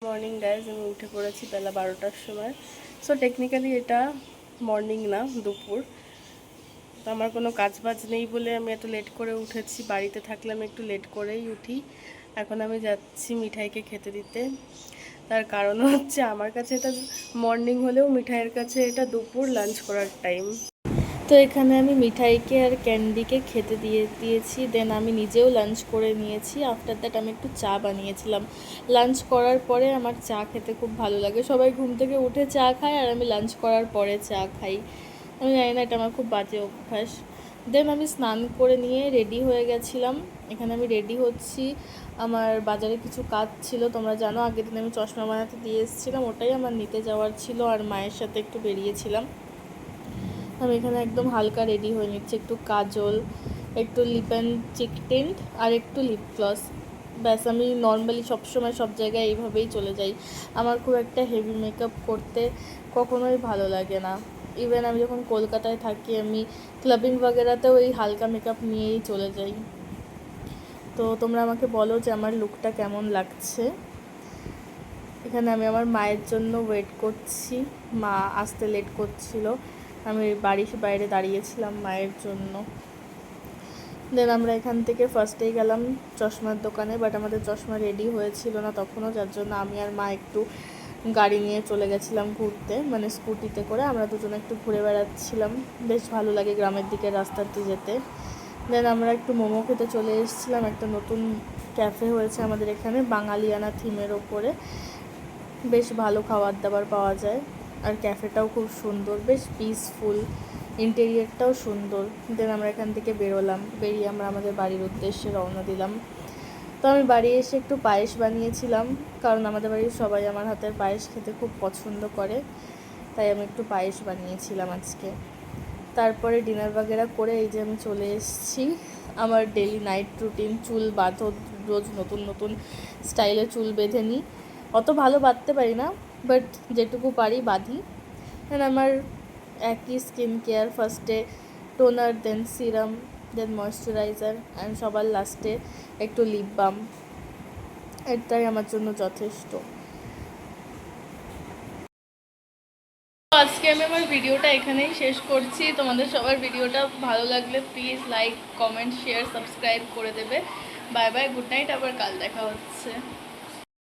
Morning guys, আমি উঠে পড়েছি বেলা 12টার সময়। সো টেকনিক্যালি এটা মর্নিং না, দুপুর। তো আমার কোনো কাজ বাজ নেই বলে আমি এত লেট করে উঠেছি। বাড়িতে থাকলে আমি একটু লেট করেই উঠি। এখন আমি যাচ্ছি মিঠাইকে খেতে দিতে। তার কারণ হচ্ছে আমার কাছে এটা মর্নিং হলেও মিঠাইয়ের কাছে এটা দুপুর লাঞ্চ করার টাইম। তো এখানে আমি মিঠাইকে আর ক্যান্ডিকে খেতে দিয়েছি। দেন আমি নিজেও লাঞ্চ করে নিয়েছি। আফটার দ্যাট আমি একটু চা বানিয়েছিলাম। লাঞ্চ করার পরে আমার চা খেতে খুব ভালো লাগে। সবাই ঘুম থেকে উঠে চা খায় আর আমি লাঞ্চ করার পরে চা খাই। আমি জানি না, এটা আমার খুব বাজে অভ্যাস। দেন আমি স্নান করে নিয়ে রেডি হয়ে গেছিলাম। এখানে আমি রেডি হচ্ছি। আমার বাজারে কিছু কাজ ছিল, তোমরা জানো আগের দিন আমি চশমা বানাতে দিয়ে এসেছিলাম, ওটাই আমার নিতে যাওয়ার ছিল। আর মায়ের সাথে একটু বেরিয়েছিলাম। আমি এখানে একদম হালকা রেডি হয়ে নিচ্ছি। একটু কাজল, একটু লিপ অ্যান্ড চিক টিন্ট আর একটু লিপ গ্লস। ব্যাস, আমি নর্মালি সবসময় সব জায়গায় এইভাবেই চলে যাই। আমার খুব একটা হেভি মেকআপ করতে কখনোই ভালো লাগে না। ইভেন আমি যখন কলকাতায় থাকি, আমি ক্লাবিং বাগেরাতেও এই হালকা মেকআপ নিয়েই চলে যাই। তো তোমরা আমাকে বলো যে আমার লুকটা কেমন লাগছে। এখানে আমি আমার মায়ের জন্য ওয়েট করছি। মা আসতে লেট করছিল। আমি বাড়ির বাইরে দাঁড়িয়েছিলাম মায়ের জন্য। দেন আমরা এখান থেকে ফার্স্টেই গেলাম চশমার দোকানে, বাট আমাদের চশমা রেডি হয়েছিল না তখনও, যার জন্য আমি আর মা একটু গাড়ি নিয়ে চলে গেছিলাম ঘুরতে, মানে স্কুটিতে করে আমরা দুজনে একটু ঘুরে বেড়াচ্ছিলাম। বেশ ভালো লাগে গ্রামের দিকে রাস্তা দিয়ে যেতে। দেন আমরা একটু মোমো খেতে চলে এসেছিলাম। একটা নতুন ক্যাফে হয়েছে আমাদের এখানে, বাঙালিয়ানা থিমের ওপরে। বেশ ভালো খাবার দাবার পাওয়া যায় আর ক্যাফেটাও খুব সুন্দর, বেশ পিসফুল, ইন্টেরিয়রটাও সুন্দর। দেন আমরা এখান থেকে বেরিয়ে আমরা আমাদের বাড়ির উদ্দেশ্যে রওনা দিলাম। তো আমি বাড়ি এসে একটু পায়েস বানিয়েছিলাম, কারণ আমাদের বাড়ির সবাই আমার হাতের পায়েস খেতে খুব পছন্দ করে, তাই আমি একটু পায়েস বানিয়েছিলাম আজকে। তারপরে ডিনার বাগেরা করে এই যে আমি চলে এসেছি আমার ডেলি নাইট রুটিন। চুল বাঁধো, রোজ নতুন নতুন স্টাইলে চুল বেঁধে নিই। অত ভালো বাঁধতে পারি না, বাট যেটুকু পারি বাঁধি। অ্যান্ড আমার একই স্কিন কেয়ার, ফার্স্টে toner, then serum, then moisturiser and সবার লাস্টে একটু লিপ বাম। এটাই আমার জন্য যথেষ্ট। আজকে আমি আমার ভিডিওটা এখানেই শেষ করছি। তোমাদের সবার ভিডিওটা ভালো লাগলে please like, comment, share, subscribe করে দেবে। বাই বাই, গুড নাইট, আবার কাল দেখা হচ্ছে।